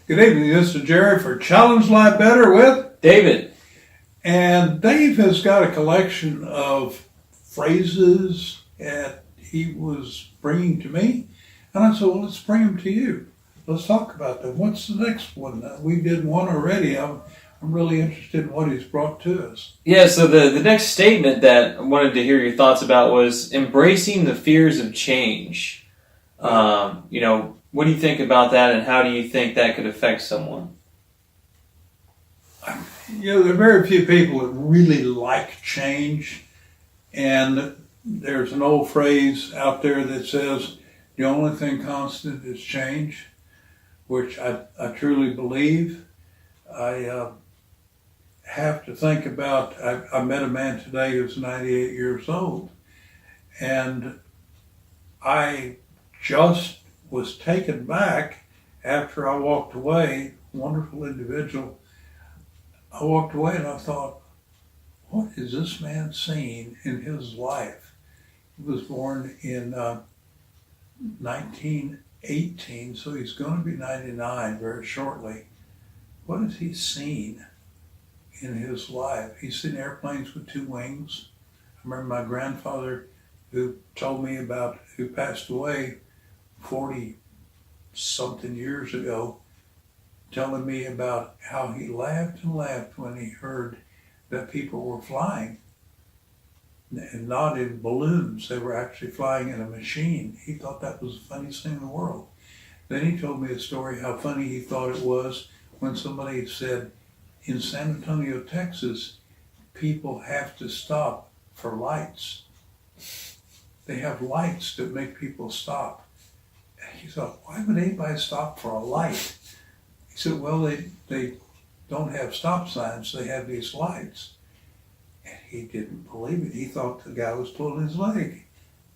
Good evening, this is Jerry for Challenge Life Better with David. And Dave has got a collection of phrases that he was bringing to me. And I said, well, let's bring them to you. Let's talk about them. What's the next one? We did one already. I'm really interested in what he's brought to us. Yeah, so the next statement that I wanted to hear your thoughts about was embracing the fears of change. What do you think about that, and how do you think that could affect someone? There are very few people that really like change. And there's an old phrase out there that says, the only thing constant is change, which I truly believe. I have to think about, I met a man today who's 98 years old, and I just was taken back after I walked away, wonderful individual. I walked away and I thought, what is this man seen in his life? He was born in 1918, so he's going to be 99 very shortly. What has he seen in his life? He's seen airplanes with two wings. I remember my grandfather who told me about, who passed away 40-something years ago, telling me about how he laughed and laughed when he heard that people were flying, and not in balloons. They were actually flying in a machine. He thought that was the funniest thing in the world. Then he told me a story how funny he thought it was when somebody said, in San Antonio, Texas, people have to stop for lights. They have lights that make people stop. And he thought, why would anybody stop for a light? He said, well, they don't have stop signs, they have these lights. And he didn't believe it. He thought the guy was pulling his leg.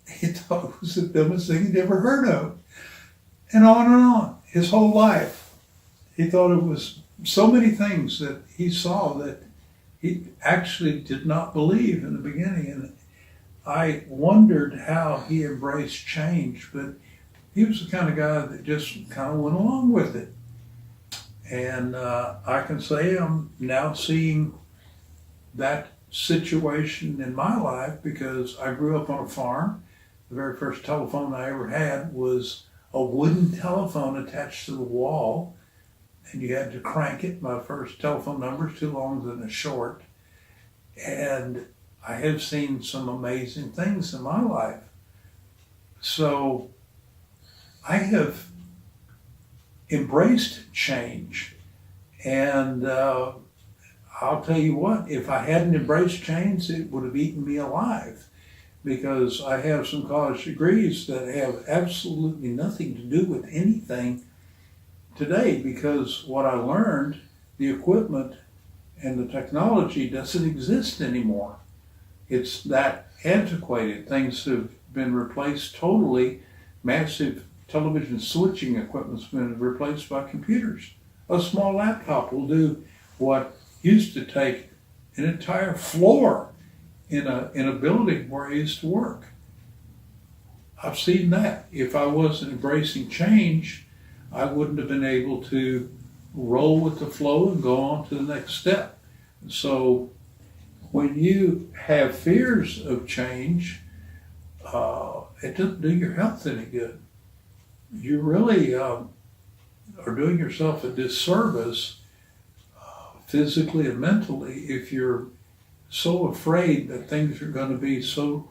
He thought it was the dumbest thing he'd ever heard of. And on, his whole life. He thought it was so many things that he saw that he actually did not believe in the beginning. And I wondered how he embraced change, but he was the kind of guy that just kind of went along with it. And I can say I'm now seeing that situation in my life because I grew up on a farm. The very first telephone I ever had was a wooden telephone attached to the wall, and you had to crank it. My first telephone number is too long than a short. And I have seen some amazing things in my life. So I have embraced change. And I'll tell you what, if I hadn't embraced change, it would have eaten me alive, because I have some college degrees that have absolutely nothing to do with anything today, because what I learned, the equipment and the technology doesn't exist anymore. It's that antiquated. Things have been replaced totally. Massive television switching equipment's been replaced by computers. A small laptop will do what used to take an entire floor in a building where I used to work. I've seen that. If I wasn't embracing change, I wouldn't have been able to roll with the flow and go on to the next step. So when you have fears of change, it doesn't do your health any good. You really are doing yourself a disservice physically and mentally if you're so afraid that things are going to be so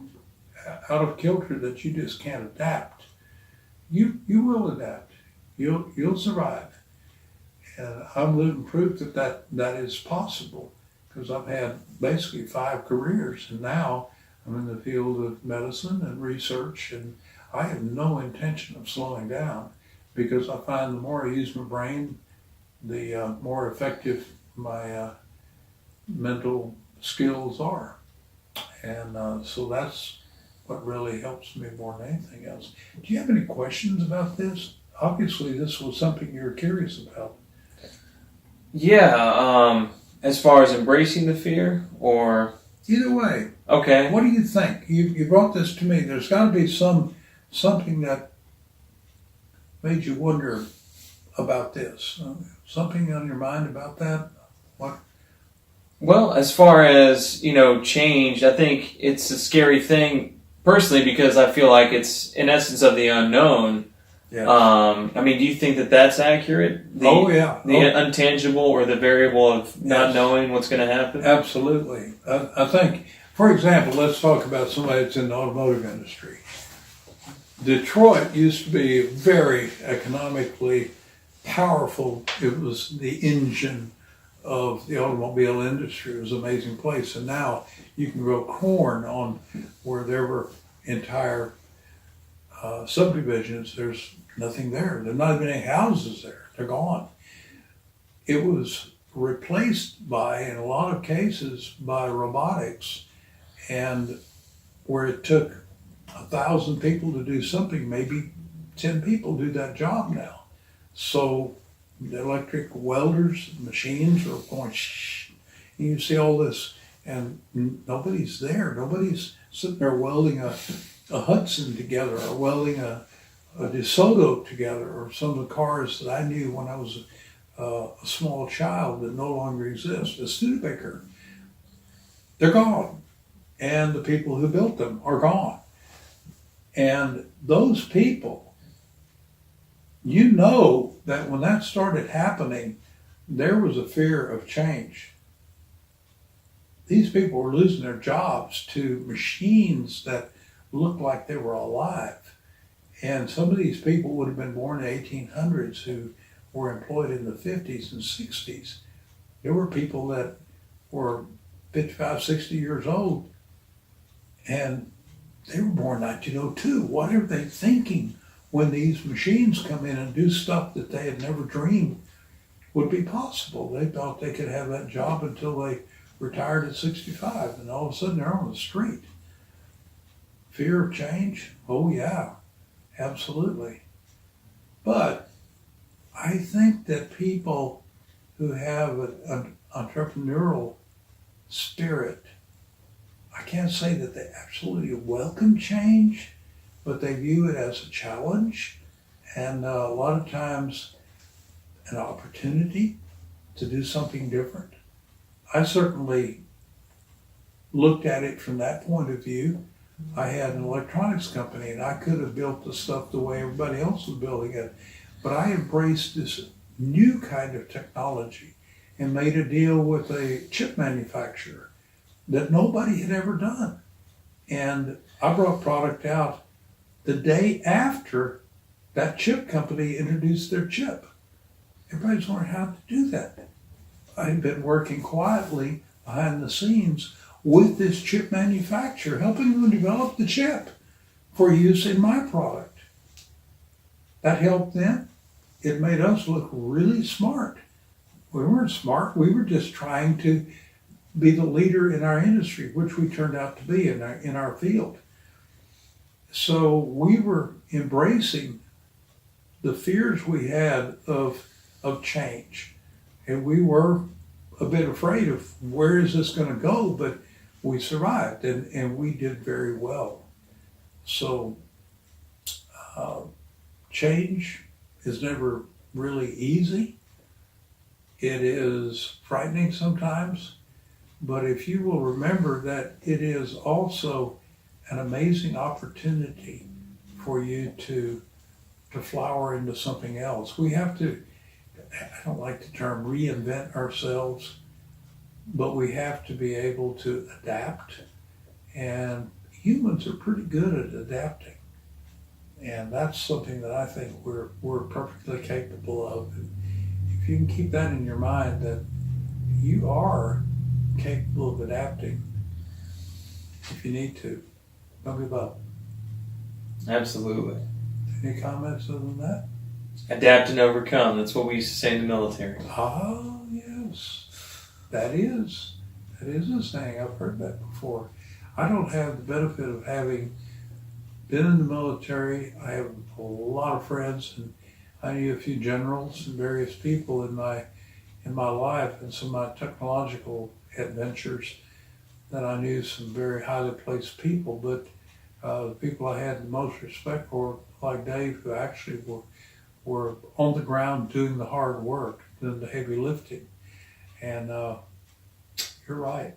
out of kilter that you just can't adapt. You will adapt. You'll survive. And I'm living proof that is possible, because I've had basically 5 careers, and now I'm in the field of medicine and research, and I have no intention of slowing down, because I find the more I use my brain, the more effective my mental skills are. And so that's what really helps me more than anything else. Do you have any questions about this? Obviously, this was something you were curious about. Yeah, as far as embracing the fear, or... Either way. Okay. What do you think? You brought this to me. There's got to be something that made you wonder, about this? Something on your mind about that? What? Well, as far as, change, I think it's a scary thing personally because I feel like it's in essence of the unknown. Yeah. Do you think that that's accurate? The intangible or the variable of not knowing what's going to happen? Absolutely. I think, for example, let's talk about somebody that's in the automotive industry. Detroit used to be very economically powerful. It was the engine of the automobile industry. It was an amazing place. And now you can grow corn on where there were entire subdivisions. There's nothing there. There's not even any houses there. They're gone. It was replaced by, in a lot of cases, by robotics. And where it took 1,000 people to do something, maybe 10 people do that job now. So the electric welders, machines are going shh. And you see all this, and nobody's there. Nobody's sitting there welding a Hudson together or welding a DeSoto together, or some of the cars that I knew when I was a small child that no longer exist. The Studebaker, they're gone. And the people who built them are gone. And those people, that when that started happening, there was a fear of change. These people were losing their jobs to machines that looked like they were alive. And some of these people would have been born in the 1800s who were employed in the 50s and 60s. There were people that were 55, 60 years old, and they were born in 1902. What are they thinking when these machines come in and do stuff that they had never dreamed would be possible? They thought they could have that job until they retired at 65, and all of a sudden they're on the street. Fear of change? Oh yeah, absolutely. But I think that people who have an entrepreneurial spirit, I can't say that they absolutely welcome change, but they view it as a challenge and a lot of times an opportunity to do something different. I certainly looked at it from that point of view. I had an electronics company and I could have built the stuff the way everybody else was building it, but I embraced this new kind of technology and made a deal with a chip manufacturer that nobody had ever done. And I brought product out the day after that chip company introduced their chip. Everybody's wondering how to do that. I had been working quietly behind the scenes with this chip manufacturer, helping them develop the chip for use in my product. That helped them. It made us look really smart. We weren't smart. We were just trying to be the leader in our industry, which we turned out to be in our field. So we were embracing the fears we had of change. And we were a bit afraid of where is this going to go, but we survived and we did very well. So change is never really easy. It is frightening sometimes, but if you will remember that it is also an amazing opportunity for you to flower into something else. We have to, I don't like the term reinvent ourselves, but we have to be able to adapt. And humans are pretty good at adapting. And that's something that I think we're perfectly capable of. If you can keep that in your mind, that you are capable of adapting if you need to. Don't give up. Absolutely. Any comments other than that? Adapt and overcome. That's what we used to say in the military. Ah, yes. That is a saying. I've heard that before. I don't have the benefit of having been in the military. I have a lot of friends, and I knew a few generals and various people in my life, and some of my technological adventures that I knew some very highly placed people. But the people I had the most respect for, like Dave, who actually were on the ground doing the hard work, doing the heavy lifting. And you're right.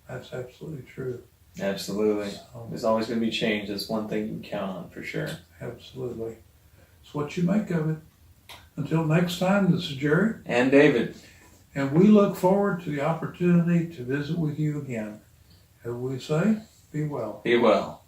That's absolutely true. Absolutely. So, There's always going to be change. That's one thing you can count on for sure. absolutely. It's what you make of it. Until next time, this is Jerry. And David. And we look forward to the opportunity to visit with you again. As we say, be well. Be well.